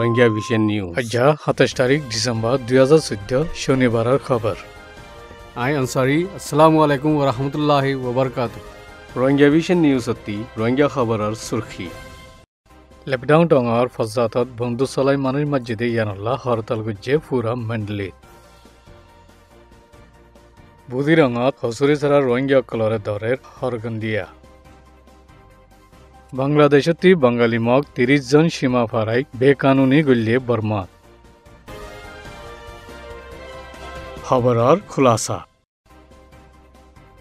Rohingya vision news আজ্জা 27 তারিখ December 2014 শনিবারের খবর আই আনসারি আসসালামু আলাইকুম ওয়া রাহমাতুল্লাহি ওয়া বারাকাতুহু রোহিঙ্গা ভিশন নিউজ অতি রোহিঙ্গা খবরের সুরখি লেপডাউন টঙর ফজাতত বন্ধু সলাই মানুষ মসজিদে ইয়ানুল্লাহ হরতাল গুজ্জে পুরা মেন্ডলি বুদিরঙত হসুরি ছাড়া রোহিঙ্গা কলরে দরের হরগন্দিয়া বাংলাদেশতি বাঙালি মগ 30 জন সীমা ফারাই বেকানুনি গল্লিয়ে বর্মাত খবরের খুলাসা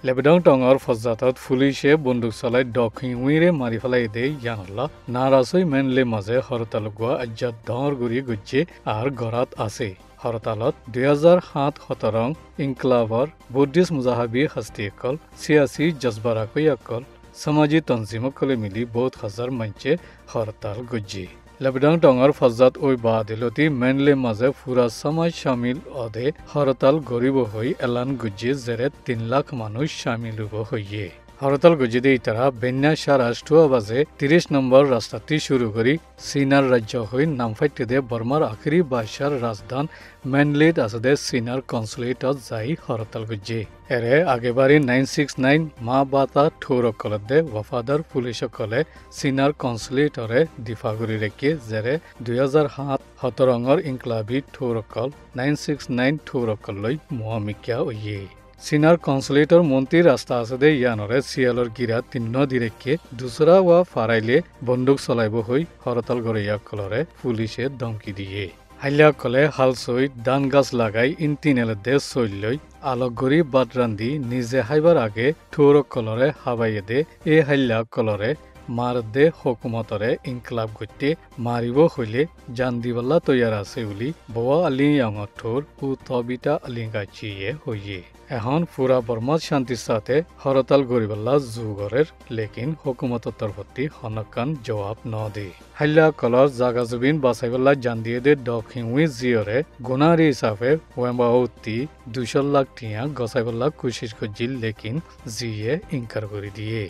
লেপডাউন টঙর ফজাতত পুলিশে বন্দুক চলাই ডকিউইরে মারি ফেলাই দে ইয়ানুল্লাহ নারাসই মেনলে মাঝে হরতাল গোয়া আজ্জাত ডর গুড়ি গুজ্জে আর গরাত আছে হরতালত 2007 শতৰং ইনকলাবৰ বুদ্ধিষ্ট মুজাহাবি হস্তিসকল সিয়াসি জজবারাকল সমাজি তঞ্জিমকলে মিলি বহুত হাজার মানছে হরতাল গুজ্জি লেপডাউন টঙর ফজাত ওই বাদিলতি মেনলে মাঝে পুরা সমাজ শামিল অদে হরতাল গরিব হই এলান গুজ্জি জেরে 3 লাখ মানুষ শামিল হইয়ে হরতাল গুজিদে ইতারা বেন্যাসা রাষ্ট্র বাজে 30 নম্বর রাস্তাটি শুরু করি সিনার রাজ্য হই নামফাইতে বর্মার আখেরি বাদশার রাজধান মেনলেট আসদে সিনার কনসুলেটত যাই হরতাল গুজি এরে আগেবারি 969 মা বাতা ঠৌরকলদে ওয়াফাদার পুলিশকলে সিনার কনসুলেটরে দিফা করি রেখে জেরে 2007 শতৰঙৰ ইনকলাবি ঠৌরকল 969 ঠৌরকল লৈ মহামিক্যা ওয়ে সিনার কনসুলেটর মন্ত্রী রাস্তা আছে ইয়ানরে সিয়ালর গিরা 3 দিরেকে দুসরা ওয়া ফারাইলে বন্দুক চলাইব হই হরতাল গড়িয়া কলরে পুলিশে ধমকি দিয়ে হাইলা কলে হালসই দান গাছ লাগাই ইন্তিনেল দে চৈলই আলোকগরি বাদ রান্ধি নিজে হাইবার আগে ঠৌর কলরে হাবাইয়ে দে এ হাইলা কলরে মার দে হকুমতরে ইনকলাব গইতে মারিব হইলে জান দিবল্লা তৈয়ার আছে বলি বোয়া আলি আঙর ঠোর ও তবিটা আলিঙ্গাচিয়ে হইয়ে এখন পুরা বর্মাত শান্তির সাথে হরতাল গরিবাল্লা জুগরের লেকিন হুকুমত তরফতি হনকান জবাব ন দে হাইলা কলর জাগা জুবিন বাসাইবাল্লা জান দিয়ে দে দক্ষিণউই জিয়রে গুনারি হিসাবে ওয়েম্বাউতি 200 লাখ টিয়া গসাইবাল্লা কোশিশ করছিল লেকিন জিয়ে ইনকার করে দিয়ে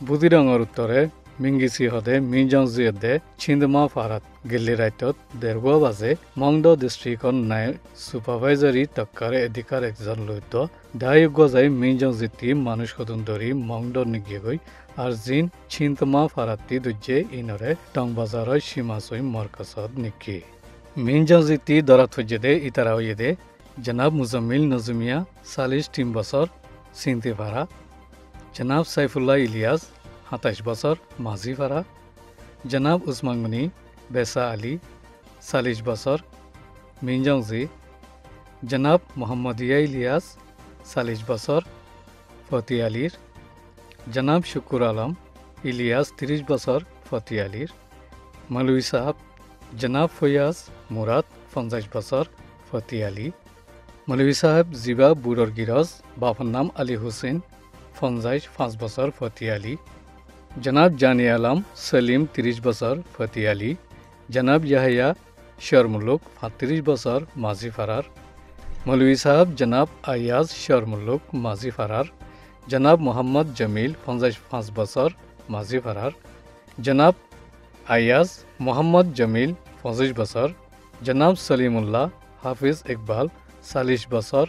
বুদিরঙর উত্তরে মিঙ্গিসি হদে মিজং জিয়দে ছিন্দমা ফারাত গেলি রাইতত দেড়গুয়া বাজে মংদ ডিস্ট্রিক্টর নাই সুপারভাইজারি তক্কারে এদিকার একজন লইত দায়ুগ্য যাই মিজং জিতি মানুষ কদন ধরি মংদ নিগিয়ে গই আর জিন ছিন্দমা ফারাতি দুজে ইনরে টং বাজারয় সীমাসই মরকসদ নিকি মিজং জিতি দরাত হইজেদে ইতারা হইয়েদে জনাব মুজাম্মিল নজমিয়া 43 বছর সিনতে ভাড়া জনাব সাইফুল্লাহ ইলিয়াস 27 বছর মাঝি ফারা জনাব উসমান গনি বেসা আলী 40 বছর মিনজংজি জনাব মোহাম্মদিয়া ইলিয়াস 40 বছর ফতি আলীর জনাব শুকুর আলম ইলিয়াস 30 বছর ফতি আলীর মৌলভী সাহেব জনাব ফয়াজ মুরাদ 50 বছর ফতি আলী মৌলভী সাহেব জিবা বুড়র গিরজ বাপর নাম আলী হুসেন 55 বছর ফতি আলী জনাব জানি আলম সলিম 30 বছর ফতি আলী জনাব ইয়াহিয়া শরমুল্লুক 35 বছর মাঝি ফারার মৌলভী সাহেব জনাব আয়াজ শরমুল্লুক মাঝি ফারার জনাব মোহাম্মদ জমিল 55 বছর মাঝি ফারার জনাব আয়াজ মোহাম্মদ জমিল 25 বছর জনাব সলিমুল্লাহ হাফিজ ইকবাল 40 বছর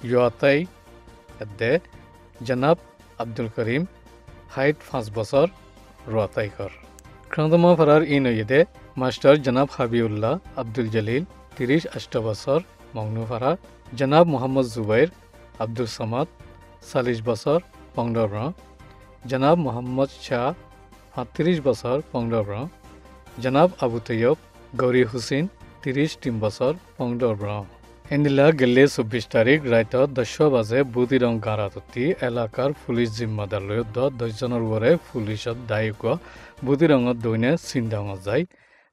ইয়াতাই দে জনাব আব্দুল করিম 5 বছর রতাইকর ক্রান্তমা ফারার ইনইদে মাস্টার জনাব হাবিউল্লাহ আব্দুল জলিল 38 বছর মংনু ফারা জনাব মোহাম্মদ জুবাইর আব্দুল সামাদ 40 বছর পংডর জনাব মোহাম্মদ শাহ 38 বছর পংডর জনাব আবু তৈয়ব গৌরী হুসেন 30 বছর পংডর এন্দিলা গেলে 24 তারিখ রাইত 10 বাজে বুদিরং গাঁরাততি এলাকার পুলিশ জিম্মাদার লয়ত 10 জনের উপরে পুলিশত দায়িত্ব বুদিরঙত দৈনে চিন্তাঙত যায়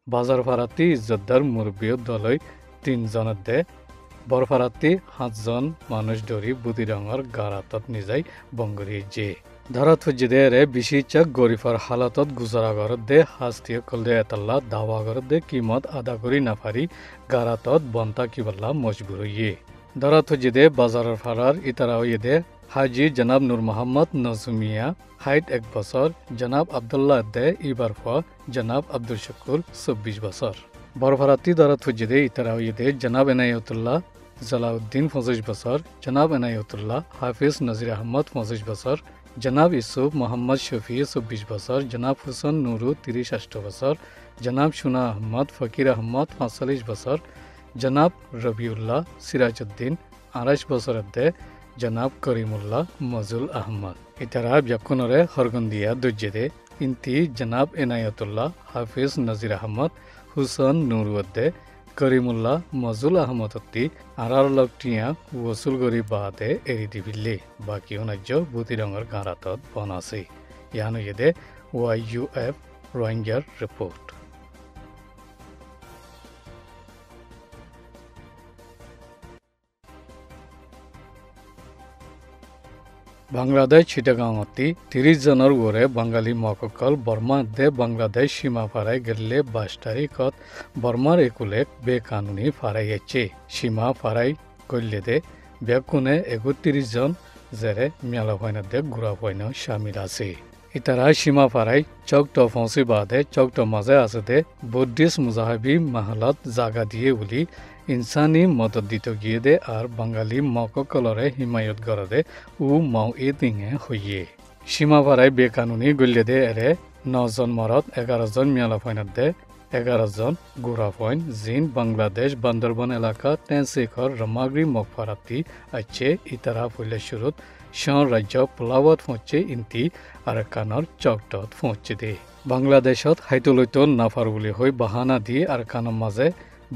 বাজার ফারাতি ইজ্জতদার মুরব্বী দলই 3 জনের দে বরফারাতি 7 জন মানুষ ধরি বুদিরঙর গাঁরাতত নিজাই বঙ্গরি যে ধরাত হজ্জিদে রে বিশিচাক গরিফার হালাতত গুজরাগরত দে হাস্তিয় কলদে এতাল্লা দাওয়াগরত দে কিমত আদা করি নাফারি গারাতত বন্তা কিবাল্লা মজবুর হইয়ে ধরাত হজ্জিদে বাজারের ফারার ইতারা হইয়ে দে হাজি জনাব নূর মোহাম্মদ নজমিয়া হাইট 1 বছর জনাব আবদুল্লাহ দে ইবারফ জনাব আব্দুল শুকুর 24 বছর বরফারাতি দ্বারা থুজিদে ইতারা হইদে জনাব এনায়তুল্লাহ জালাউদ্দিন 25 বছর জনাব এনায়তুল্লাহ হাফিজ নজির আহমদ 25 বছর জনাব ইউসুফ মোহাম্মদ শফি 24 বছর জনাব হুসেন নুরু 38 বছর জনাব সুনা আহমদ ফকির আহমদ 45 বছর জনাব রবিউল্লাহ সিরাজউদ্দিন 28 বছরের দে জনাব করিমুল্লাহ মজুল আহমদ ইতারা ব্যাকুনরে হরগন্দিয়া দুজ্জেদে ইন্তি জনাব এনায়তুল্লাহ হাফিজ নজির আহমদ হুসেন নুরুদ্দে করিমুল্লাহ মজুল আহমদত্তি আরার লগটিয়া ওসুল গরি বাদে এরি দিবিল্লি বাকি অনাজ্য বুতিরঙর গাঁরাতত বন আছে ইয়ানো ইয়েদে YUF রোহিঙ্গার রিপোর্ট বাংলাদেশ চিটাগাঁৱতি 30 জনৰ ওৰে বাঙালী মককল বৰ্মা দে বাংলাদেশ সীমা ফাৰাই গেলে 22 তাৰিখত বৰ্মাৰ একুলেক বেকানুনি ফাৰাইছে সীমা ফাৰাই গলে দে বেকুনে 31 জন জেৰে মেলা হয়না দে গুৰা হয়না শামিল আছে ইতাৰা সীমা ফাৰাই চকট ফসি বাদে চকট মাঝে আছে দে বুদ্ধিস্ট মুজাহিবি মাহালত জাগা দিয়ে বলি ইনসানি মদত দিত গিয়ে দে আর বাঙালি মককলরে হিমায়ত করে দে উ মাও এ দিঙে হইয়ে সীমা ফাৰাই বেকানুনি গলে দে এরে 9 জন মরত 11 জন মেলা ফাইনাত দে 11 জন গুরা ফাইন জিন বাংলাদেশ বান্দরবান এলাকা টেনসেখর রমাগ্রি মকফারাতি আছে ইতারা ফুলে শুরুত শহর রাজ্য পোলাবত পৌঁছে ইন্তি আৰাকানৰ চকটত পৌঁছে দে বাংলাদেশত হাইতলৈত নাফাৰ বুলি হৈ বাহানা দি আৰাকানৰ মাঝে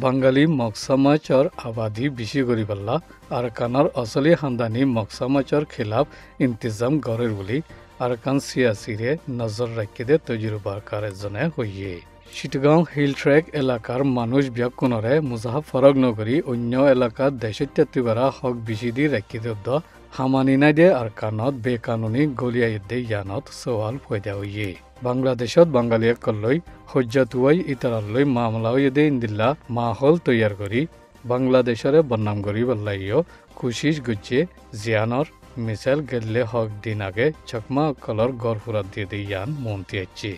বাঙালি মকসামাচৰ আবাদি বেশি কৰি পাল্লা আৰাকানৰ অসলি খানদানি মকসামাচর খিলাফ ইন্তজাম গড়ের বুলি আরাকান সিয়াসিরে নজর রাখি দে তজুরবার কারেজনে হইয়ে চিটাগাঁও হিল ট্রেক এলাকার মানুষ ব্যাকুনরে মুজাহাব ফরক নগরী অন্য এলাকার 73 বারা হক বেশি দি রাখি দে হামানি নাই দে আরাকানত বেকানুনি গলিয়াই দে ইয়ানত সওয়াল ফয়দা হইয়ে বাংলাদেশত বাঙালীসকললৈ হজ্জাতুৱাই ইতাৰালৈ মামলা দে ইন্দিল্লা মাহল তৈয়াৰ কৰি বাংলাদেশৰে বদনাম কৰি বল্লাইও কোশিশ গুজে জিয়ানৰ মিছাইল গেলে হক দিন আগে চকমা অকলৰ গড় ফুৰাত দিয়ে ইয়ান মন্তি আছে